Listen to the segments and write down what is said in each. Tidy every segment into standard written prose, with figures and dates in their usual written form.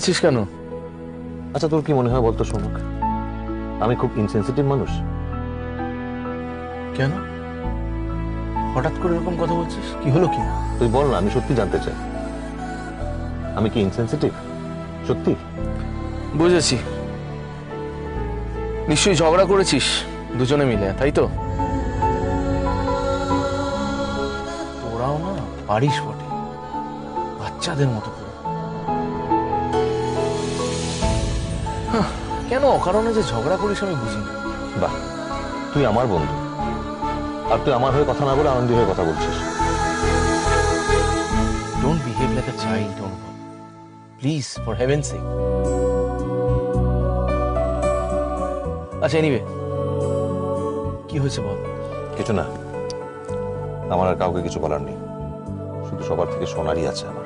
আছিস কেন? আচ্ছা, তোর কি মনে হয় বলতো শোনক, আমি খুব ইনসেনসিটিভ মানুষ? কেন হঠাৎ করে এরকম কথা বলছিস? কি হলো কি? তুই বল না, আমি সত্যি জানতে চাই, আমি কি ইনসেনসিটিভ সত্যি? বুঝেছি, নিশ্চয়ই ঝগড়া করেছিস দুজনে মিলে, তাই তো? তোরাও না পারিস বটে, বাচ্চাদের মতো করে। কেন অকারণে যে ঝগড়া করিস আমি বুঝি না। বাহ, তুই আমার বন্ধু, আর তুই আমার হয়ে কথা না বলে আনন্দী হয়ে কথা বলছিস। Don't behave like a child, অনুভব প্লিজ, ফর হেভেন্স সেক। আচ্ছা, এনিওয়ে কি হয়েছে বল। কিছু না, আমার আর কাউকে কিছু বলার নেই, শুধু সবার থেকে শোনারই আছে আমার।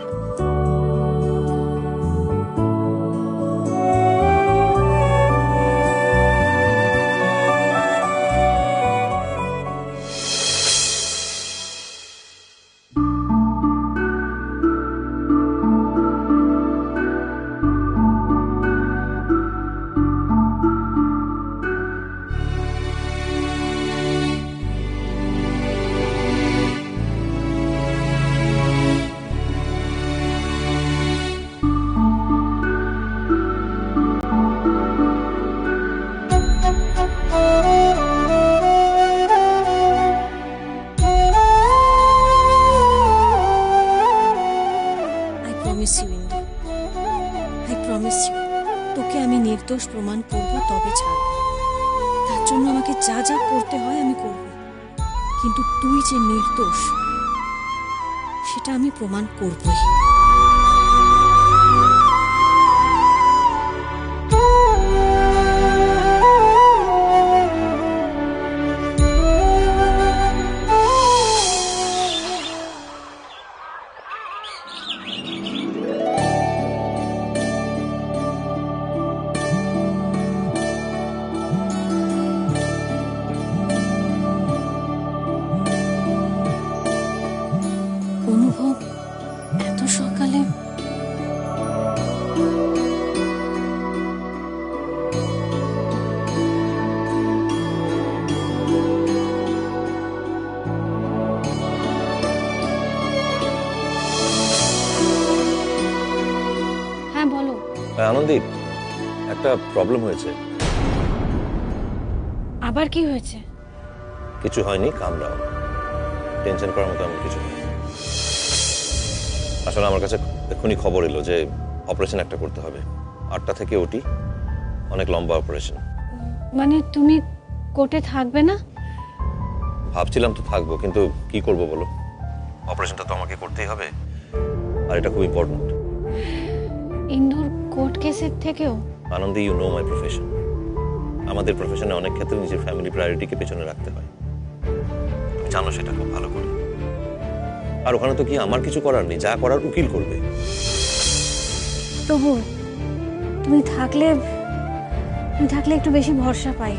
তোকে আমি নির্দোষ প্রমাণ করব, তবে ছাড়ব। তার জন্য আমাকে যা যা করতে হয় আমি করব, কিন্তু তুই যে নির্দোষ সেটা আমি প্রমাণ করবই। অনুভব, এত সকালে? হ্যাঁ বলো। আনন্দী, একটা প্রবলেম হয়েছে। আবার কি হয়েছে? কিছু হয়নি, কাম ডাউন, টেনশন করার মতো এমন কিছু নেই। আসলে আমার কাছে এক্ষুনি খবর এলো যে অপারেশন একটা করতে হবে, 8টা থেকে ওটি, অনেক লম্বা অপারেশন। মানে তুমি কোর্টে থাকবে না? ভাবছিলাম তো থাকবো, কিন্তু কি করব বলো, অপারেশনটা তো আমাকে করতেই হবে, আর এটা খুব ইম্পর্টেন্ট। ইন্দুর কোর্ট কেসের থেকেও? Anandi, you know my profession. আমাদের প্রফেশনে অনেক ক্ষেত্রে নিজের ফ্যামিলি প্রায়োরিটিকে পেছনে রাখতে হয়, তুমি জানো সেটা খুব ভালো করে। আর ওখানে তো কি আমার কিছু করার নেই, যা করার উকিল করবে। তবু তুমি থাকলে একটু বেশি ভরসা পাই।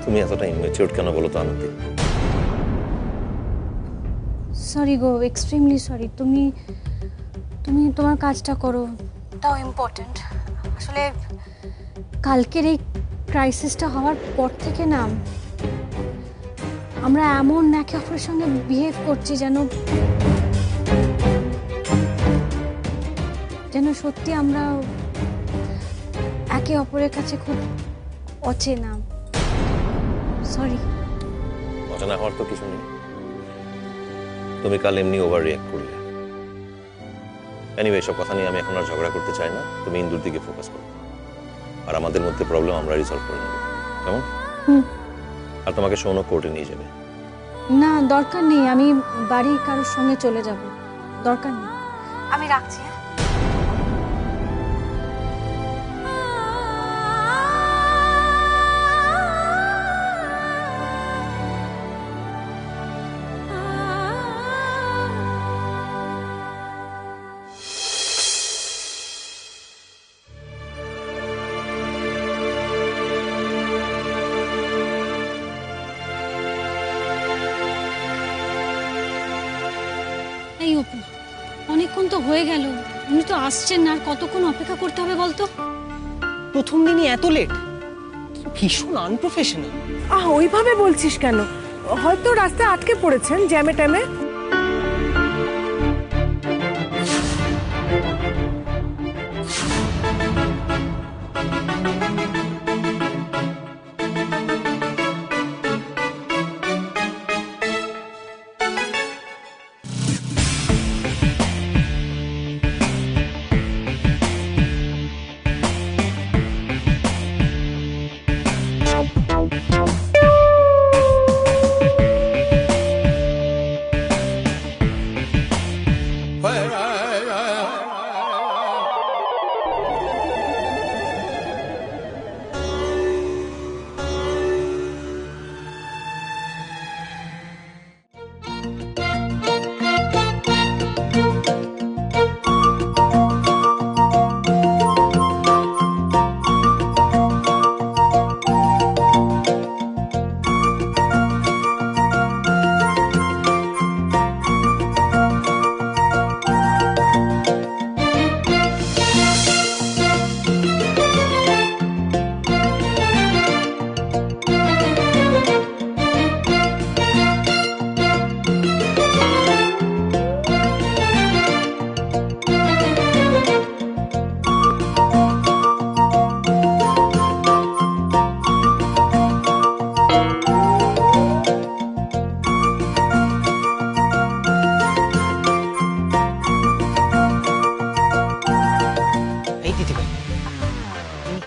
তুমি এতটা ইমেচিউরড কেন বলো তো আনন্দী? সরি গো, এক্সট্রিমলি সরি। তুমি তোমার কাজটা করো, তাও ইম্পর্টেন্ট। আসলে কালকের এই ক্রাইসিসটা হওয়ার পর থেকে না আমরা এমন একে অপরের সঙ্গে বিহেভ করছি যেন সত্যি আমরা একে অপরের কাছে খুব অচেনা। সরি। অজানা হওয়ার তো কিছু নেই, তুমি কাল এমনি ওভার রিঅ্যাক্ট করলে। এনিওয়ে, সব কথা নিয়ে আমি এখন আর ঝগড়া করতে চাই না, তুমি ইন্দুর দিকে ফোকাস করো, আর আমাদের মধ্যে প্রবলেম আমরা রিসলভ করে নেব, কেমন? আর তোমাকে সৌনক কোর্টে নিয়ে যাবে। না, দরকার নেই, আমি বাড়ির কারোর সঙ্গে চলে যাব, দরকার নেই। আমি রাখছি। এই অপু, অনেকক্ষণ তো হয়ে গেল, উনি তো আসছেন না, আর কতক্ষণ অপেক্ষা করতে হবে বলতো? প্রথম দিনই এত লেট, ভীষণ আনপ্রফেশনাল। ওইভাবে বলছিস কেন? হয়তো রাস্তায় আটকে পড়েছেন জ্যামে ট্যামে।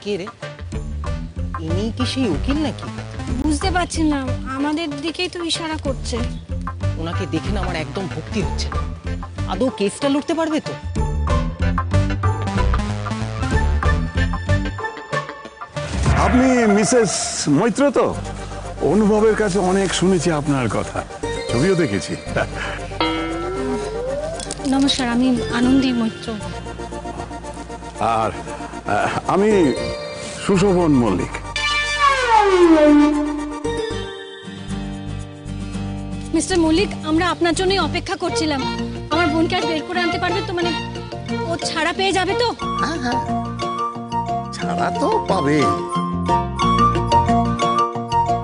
কে রে? ইনি কি সেই উকিল নাকি? বুঝতে পারছি না, আমাদের দিকেই তো ইশারা করছে। ওনাকে দেখে না আমার একদম ভক্তি হচ্ছে না। আদৌ কেসটা লড়তে পারবে তো? আপনি মিসেস মৈত্র তো? অনুভবের কাছে অনেক শুনেছি আপনার কথা, ছবিও দেখেছি। নমস্কার, আমি আনন্দী মৈত্র। আর আমি সুশোভন মল্লিক। মিস্টার মল্লিক, আমরা আপনার জন্যই অপেক্ষা করছিলাম। আমার বোনকে আজ বের করে আনতে পারবে তো? মানে ও ছাড়া পেয়ে যাবে তো? হ্যাঁ হ্যাঁ, ছাড়া তো পাবে,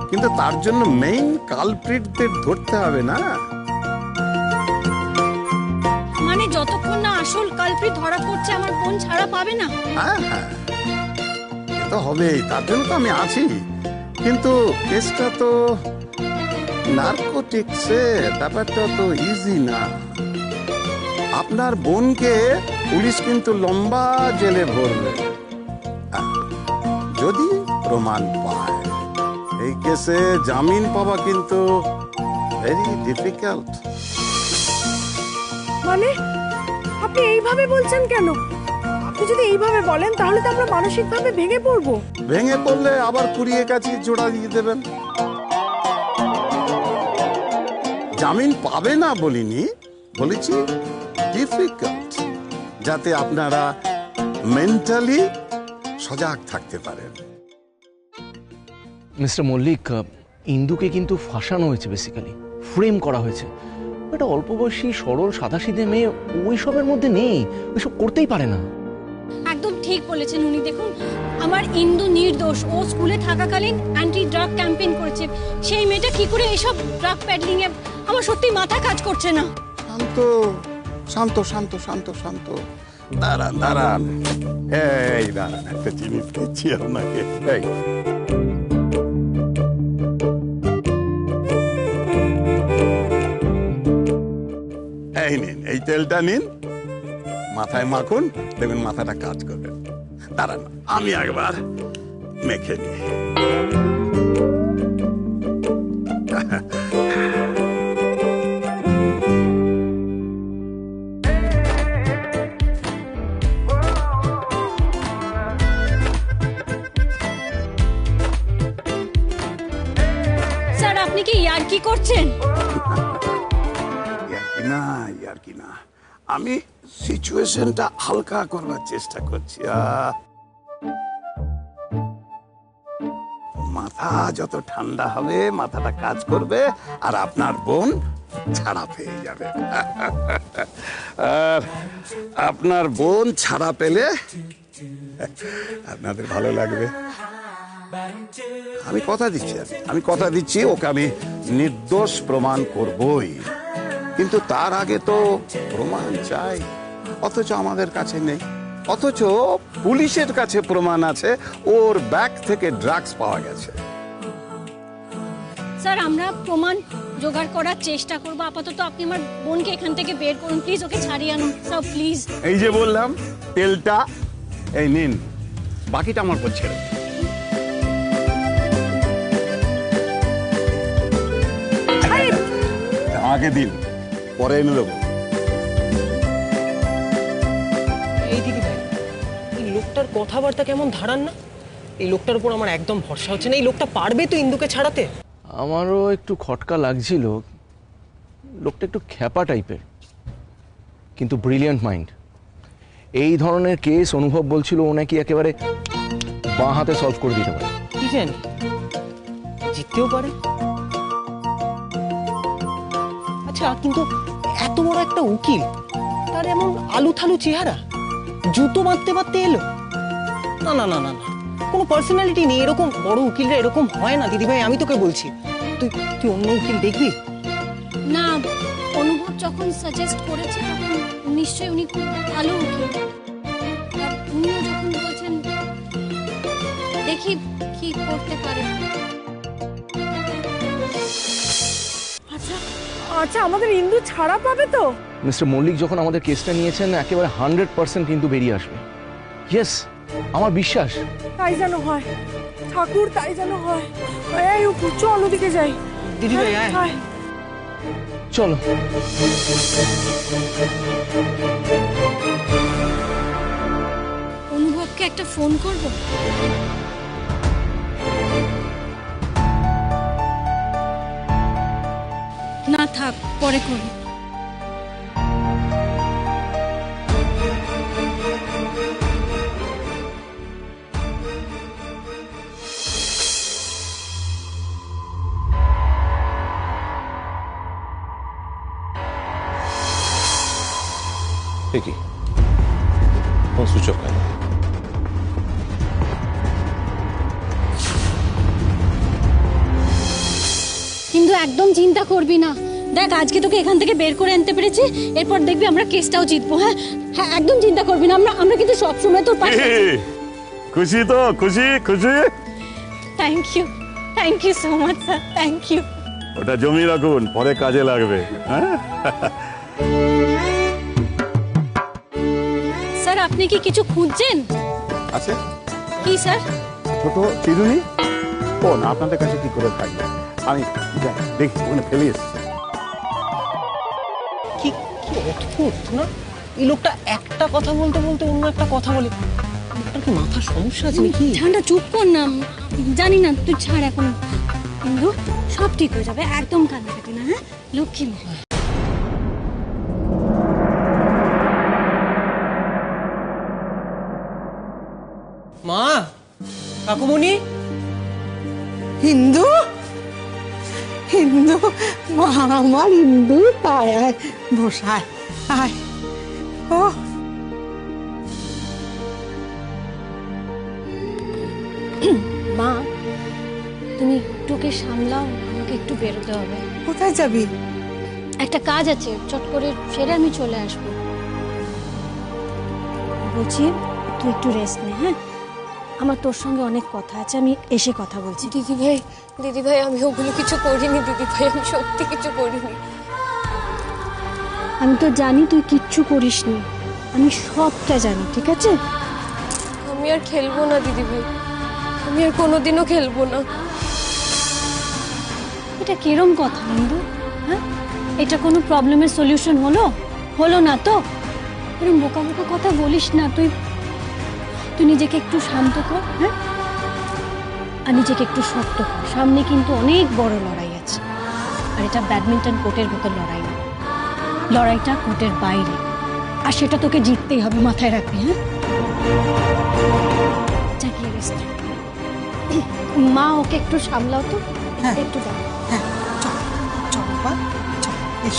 কিন্তু তার জন্য মেইন কালপ্রিটদের ধরতে হবে না? মানে যতক্ষণ না আসল কালপ্রিট ধরা পড়ছে আমার বোন ছাড়া পাবে না? হ্যাঁ হ্যাঁ, এ তো হবেই, তার জন্য তো আমি আছি। কিন্তু কেসটা তো নার্কোটিক্সের, ব্যাপারটা তো ইজি না। আপনার বোনকে পুলিশ কিন্তু লম্বা জেলে ভরবে যদি প্রমাণ পায়। এই কেসে জামিন পাওয়া কিন্তু ভেরি ডিফিকাল্ট। মানে আপনি এইভাবে বলছেন কেন? আপনি যদি এইভাবে বলেন তাহলে তো আমরা মানসিকভাবে ভেঙে পড়বো। ভেঙে পড়লে আবার কুড়িয়ে কাছে জোড়া দিয়ে দেবেন। জামিন পাবে না বলিনি, বলেছি ডিফিকাল্ট, যাতে আপনারা মেন্টালি সজাগ থাকতে পারেন। মিস্টার মল্লিক, ইন্দুকে কিন্তু ফাঁসানো হয়েছে, বেসিক্যালি ফ্রেম করা হয়েছে। একটা অল্প বয়সী সরল সাদাসিধে মেয়ে ওইসবের মধ্যে নেই, ওইসব করতেই পারে না। একদম ঠিক বলেছেন উনি। দেখুন, আমার ইন্দু নির্দোষ। ও স্কুলে থাকাকালীন অ্যান্টি ড্রাগ ক্যাম্পেইন করেছে। সেই মেয়েটা কি করে এসব ড্রাগ প্যাডলিং এ? আমার সত্যি মাথা কাজ করছে না। শান্ত শান্ত শান্ত শান্ত শান্ত, দাঁড়ান দাঁড়ান, এই দাঁড়ান, একটা জিনিস দিচ্ছি আপনাকে। এই নিন, এই তেলটা নিন, মাথায় মাখুন, দেখবেন মাথাটা কাজ করবে। দাঁড়ান, আমি একবার মেখে নিই। স্যার, আপনি কি ইয়ার্কি করছেন? ইয়ার কি না, আমি সিচুয়েশনটা হালকা করবার চেষ্টা করছি। মাথা যত ঠান্ডা হবে মাথাটা কাজ করবে, আর আপনার বোন ছাড়া পেয়ে যাবে। আর আপনার বোন ছাড়া পেলে আপনাদের ভালো লাগবে। আমি কথা দিচ্ছি, আমি কথা দিচ্ছি ওকে আমি নির্দোষ প্রমাণ করবই, কিন্তু তার আগে তো প্রমাণ চাই, অথচ আমাদের কাছে নেই। অথচ পুলিশের কাছে প্রমাণ আছে, ওর ব্যাগ থেকে ড্রাগস পাওয়া গেছে। স্যার আমরা প্রমাণ জোগাড় করার চেষ্টা করব, আপাতত আপনি আমার বোনকে এখান থেকে বের করুন প্লিজ, ওকে ছাড়িয়ে আনুন স্যার প্লিজ। এই যে বললাম তেলটা এই নিন, বাকিটা আমার উপর ছেড়ে দিন। আমাকে দিন, পরে এনে দেবো। এই দিদি ভাই, এই লোকটার কথাবার্তা কেমন ধারান না? এই লোকটার উপর আমার একদম ভরসা হচ্ছে না। এই লোকটা পারবে তো ইন্দুকে ছাড়াতে? আমারও একটু খটকা লাগছিল, লোকটা একটু খ্যাপা টাইপের, কিন্তু ব্রিলিয়ান্ট মাইন্ড। এই ধরনের কেস অনুভব বলছিল ও নাকি একেবারে বাঁ হাতে সলভ করে দিতে পারে। কি জানি, জিততেও পারে। আচ্ছা, কিন্তু এত বড় একটা উকিল, তার এমন আলু থালু চেহারা, জুতো বাঁধতে বাঁধতে এলো? না না না না না, কোনো পার্সোনালিটি নেই। এরকম বড় উকিলরা এরকম হয় না দিদি ভাই, আমি তোকে বলছি। তুই তুই অন্য উকিল দেখবি না, অনুভব যখন সাজেস্ট করেছে তখন নিশ্চয়ই উনি খুব ভালো উকিল। আর উনিও যখন বলছেন, দেখি কি করতে পারে। আচ্ছা আচ্ছা, আমাদের ইন্দু ছাড়া পাবে তো? মিস্টার মল্লিক যখন আমাদের কেসটা নিয়েছেন একেবারে 100% কিন্তু বেরিয়ে আসবে। ইয়েস, আমার বিশ্বাস। তাই যেন হয় ঠাকুর, তাই যেন হয়। এই উপর চল, ওদিকে যাই। দিদি ভাই। আয় আয়। চলো। অনুভবকে একটা ফোন করব। না থাক, পরে করব। ঠিকই, ফোন সুইচ অফ কেন? কিন্তু একদম চিন্তা করবি না, দেখ আজকে তোকে এখান থেকে বের করে আনতে পেরেছি, এরপর দেখবি আমরা কেসটাও জিতবো। হ্যাঁ হ্যাঁ, একদম চিন্তা করবি না, আমরা কিন্তু সবসময় তোর পাশে আছি। খুশি তো? খুশি খুশি? Thank you so much sir, thank you. ওটা জমি রাখুন, পরে কাজে লাগবে। হ্যাঁ, স্যার আপনি কি কিছু খুঁজছেন? আছে কি স্যার? ছোট চিরুনি। ও না, আপনাদের কাছে কি করে থাকবে? আমি যাই, দেখি ওখানে ফেলে এসেছি। কি কি অদ্ভুত না, এই লোকটা একটা কথা বলতে বলতে অন্য একটা কথা বলে। লোকটার কি মাথার সমস্যা আছে নাকি? ঠান্ডা চুপ কর না, জানি না, তুই ছাড় এখন। কিন্তু সব ঠিক হয়ে যাবে, একদম কান্নাকাটি না। হ্যাঁ লক্ষ্মী মা। মা, কাকুমণি। হিন্দু হিন্দু মা, আমার হিন্দু, তাই আয় বসায় আয়। ও মা, তুমি একটুকে সামলাও, আমাকে একটু বেরোতে হবে। কোথায় যাবি? একটা কাজ আছে, চট করে সেরে আমি চলে আসবো। বলছি তুই একটু রেস্ট নে। হ্যাঁ, আমার তোর সঙ্গে অনেক কথা আছে, আমি এসে কথা বলছি। দিদি ভাই আমি ওগুলো কিছু করিনি দিদি ভাই, আমি সত্যি কিছু করিনি। আমি তো জানি তুই কিচ্ছু করিসনি, আমি সবটা জানি, ঠিক আছে? আমি আর খেলবো না দিদি ভাই, আমি আর কোনোদিনও খেলবো না। এটা কিরম কথা হিন্দু? হ্যাঁ, এটা কোনো প্রবলেমের সলিউশন হলো না তো? এরকম বোকা বোকা কথা বলিস না। তুই নিজেকে একটু শান্ত কর। হ্যাঁ, আর নিজেকে একটু শক্ত কর, সামনে কিন্তু অনেক বড় লড়াই আছে। আর এটা ব্যাডমিন্টন কোর্টের ভেতর লড়াই না, লড়াইটা কোর্টের বাইরে, আর সেটা তোকে জিততেই হবে, মাথায় রাখবি। হ্যাঁ, জাগিয়ে রেস্ট। মা ওকে একটু সামলাও তো, হ্যাঁ। একটু দাও। হ্যাঁ, চল চল বাবা, চল। ভয়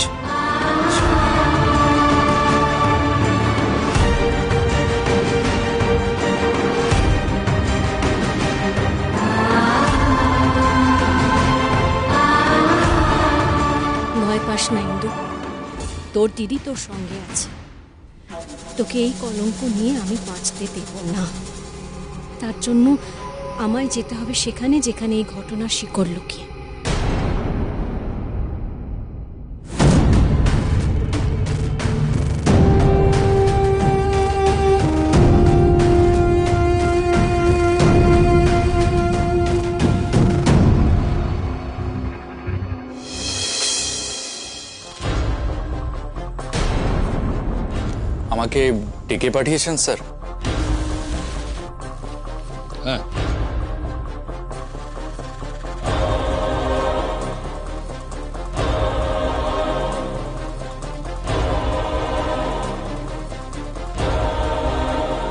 পাস না ইন্দু, তোর দিদি তোর সঙ্গে আছে। তোকে এই কলঙ্ক নিয়ে আমি বাঁচতে দেব না। তার জন্য আমায় যেতে হবে সেখানে যেখানে এই ঘটনার শিকড় লুকিয়ে। আমাকে ডেকে পাঠিয়েছেন স্যার? হ্যাঁ,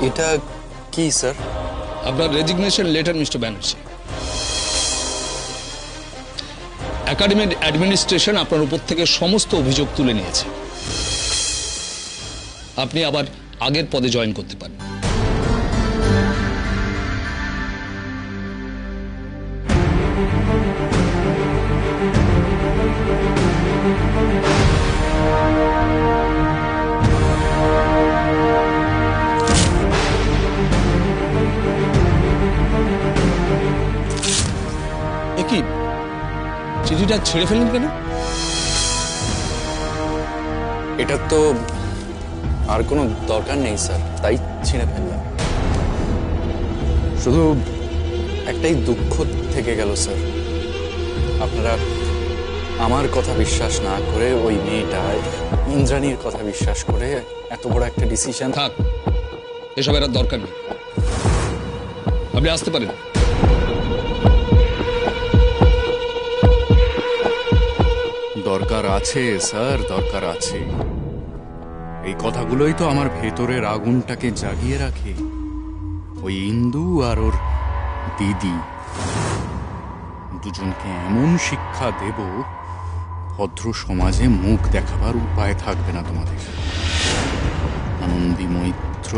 এটা কি স্যার? আপনার রেজিগনেশন লেটার মিস্টার ব্যানার্জি। একাডেমির অ্যাডমিনিস্ট্রেশন আপনার উপর থেকে সমস্ত অভিযোগ তুলে নিয়েছে। আপনি আবার আগের পদে জয়েন করতে পারেন। কি চিঠিটা ছেড়ে ফেললেন কেন? এটা তো আর কোনো দরকার নেই স্যার, তাই ছিঁড়ে ফেললাম। শুধু একটাই দুঃখ থেকে গেল স্যার, আপনারা আমার কথা বিশ্বাস না করে ওই মেয়েটা ইন্দ্রাণীর কথা বিশ্বাস করে এত বড় একটা ডিসিশন। থাক, এসবের আর দরকার নেই। আপনি আসতে পারেন। দরকার আছে স্যার, দরকার আছে। এই কথাগুলোই তো আমার ভেতরের আগুনটাকে জাগিয়ে রাখে। ওই ইন্দু আর ওর দিদি দুজনকে এমন শিক্ষা দেব, ভদ্র সমাজে মুখ দেখাবার উপায় থাকবে না তোমাদের। আনন্দী মৈত্র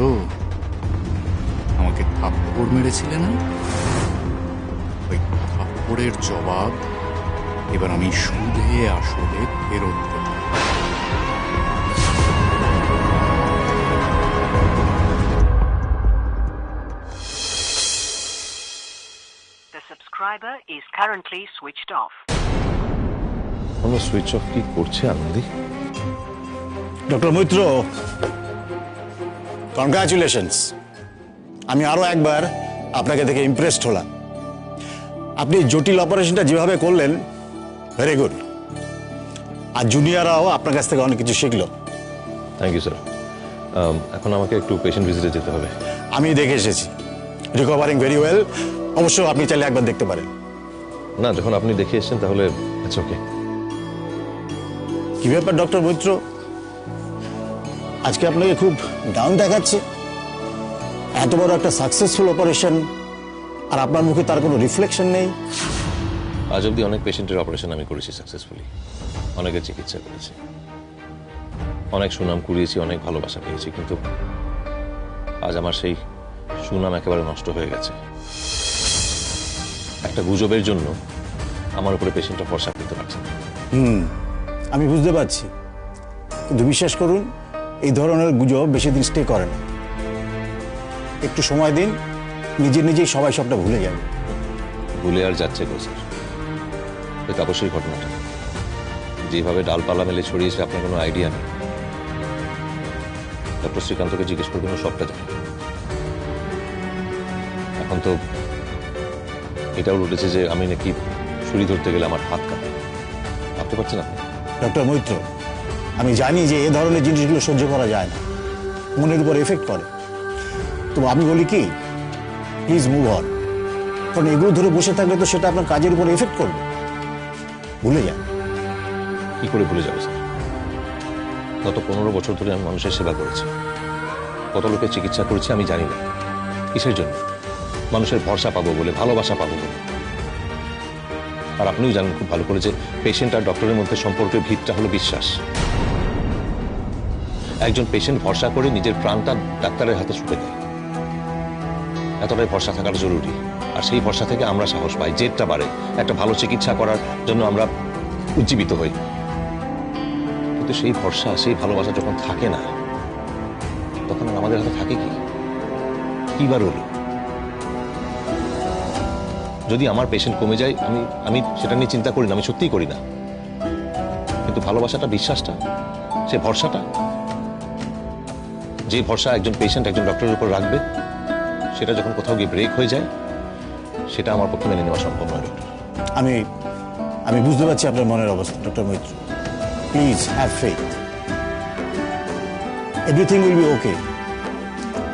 আমাকে থাপ্পড় মেরেছিলে না? ওই থাপ্পড়ের জবাব এবার আমি সুদে আসলে ফেরত দেব। The subscriber is currently switched off. কোনো সুইচ অফ কি করছে আনন্দি? Doctor Maitra, congratulations. আমি আরো একবার আপনাকে দেখে ইমপ্রেসড হলাম। আপনি জটিল অপারেশনটা যেভাবে করলেন, ভেরি গুড। আর জুনিয়ররাও আপনার কাছ থেকে অনেক কিছু শিখলো। Thank you sir. এখন আমাকে একটু পেশেন্ট ভিজিটে যেতে হবে। আমি দেখে এসেছি, রিকভারিং ভেরি ওয়েল। অবশ্য আপনি চাইলে একবার দেখতে পারেন। না, যখন আপনি দেখে এসেছেন তাহলে ইটস ওকে। কি ব্যাপার ডক্টর মৈত্র, আজকে আপনাকে খুব ডাউন দেখাচ্ছে? এত বড় একটা সাকসেসফুল অপারেশন আর আপনার মুখে তার কোনো রিফ্লেকশন নেই। আজ অব্দি অনেক পেশেন্টের অপারেশন আমি করেছি সাকসেসফুলি, অনেকের চিকিৎসা করেছি, অনেক সুনাম কুড়িয়েছি, অনেক ভালোবাসা পেয়েছি, কিন্তু আজ আমার সেই সুনাম একেবারে নষ্ট হয়ে গেছে। একটা গুজবের জন্য আমার উপরে পেশেন্টটা ভরসা করতে পারছে না। আমি বুঝতে পারছি, কিন্তু বিশ্বাস করুন, এই ধরনের গুজব বেশি দিন স্টে করে না। একটু সময় দিন, নিজেই সবাই সবটা ভুলে যাবে। ভুলে আর যাচ্ছে গো স্যার, এই তাপসীর ঘটনাটা যেভাবে ডালপালা মেলে ছড়িয়েছে আপনার কোনো আইডিয়া নেই। ডক্টর শ্রীকান্তকে জিজ্ঞেস করবেন, ও সবটা জানে। এখন তো এটাও উঠেছে যে আমি নাকি ছুরি ধরতে গেলে আমার হাত কাঁপে। ভাবতে পারছেন আপনি? ডক্টর মৈত্র, আমি জানি যে এ ধরনের জিনিসগুলো সহ্য করা যায় না, মনের উপর এফেক্ট করে। তো আমি বলি কি, প্লিজ মুভ অন। কারণ এগুলো ধরে বসে থাকলে তো সেটা আপনার কাজের উপর এফেক্ট করবে। ভুলে যান। কি করে ভুলে যাবো স্যার? গত 15 বছর ধরে আমি মানুষের সেবা করেছি, কত লোকের চিকিৎসা করেছি আমি জানি না। কিসের জন্য? মানুষের ভরসা পাবো বলে, ভালোবাসা পাবো বলে। আর আপনিও জানেন খুব ভালো করে যে পেশেন্ট আর ডক্টরের মধ্যে সম্পর্কের ভিতটা হলো বিশ্বাস। একজন পেশেন্ট ভরসা করে নিজের প্রাণটা ডাক্তারের হাতে ছুটে দেয়, এতটাই ভরসা থাকাটা জরুরি। আর সেই ভরসা থেকে আমরা সাহস পাই, জেদটা বাড়ে, একটা ভালো চিকিৎসা করার জন্য আমরা উজ্জীবিত হই। কিন্তু সেই ভরসা, সেই ভালোবাসা যখন থাকে না, তখন আর আমাদের হাতে থাকে কি বার হলো? যদি আমার পেশেন্ট কমে যায়, আমি সেটা নিয়ে চিন্তা করি না, আমি সত্যিই করি না। কিন্তু ভালোবাসাটা, বিশ্বাসটা, সে ভরসাটা, যে ভরসা একজন পেশেন্ট একজন ডক্টরের উপর রাখবে, সেটা যখন কোথাও গিয়ে ব্রেক হয়ে যায়, সেটা আমার পক্ষে মেনে নেওয়া সম্ভব নয় ডক্টর। আমি বুঝতে পারছি আপনার মনের অবস্থা doctor Maitra. Please have faith, everything will be okay.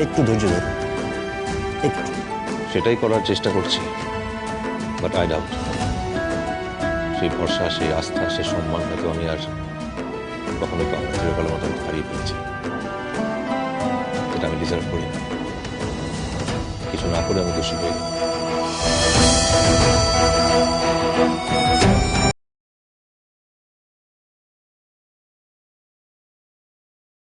একটু ধৈর্য ধরুন, একটু। সেটাই করার চেষ্টা করছি, বাট আই ডাউট সেই ভরসা, সেই আস্থা, সেই সম্মান হয়তো আমি আর কখনোই চিরকালের মতো হারিয়ে ফেলেছি। এটা আমি ডিজার্ভ করি না, কিছু না করে আমি দোষী হয়ে গেলাম।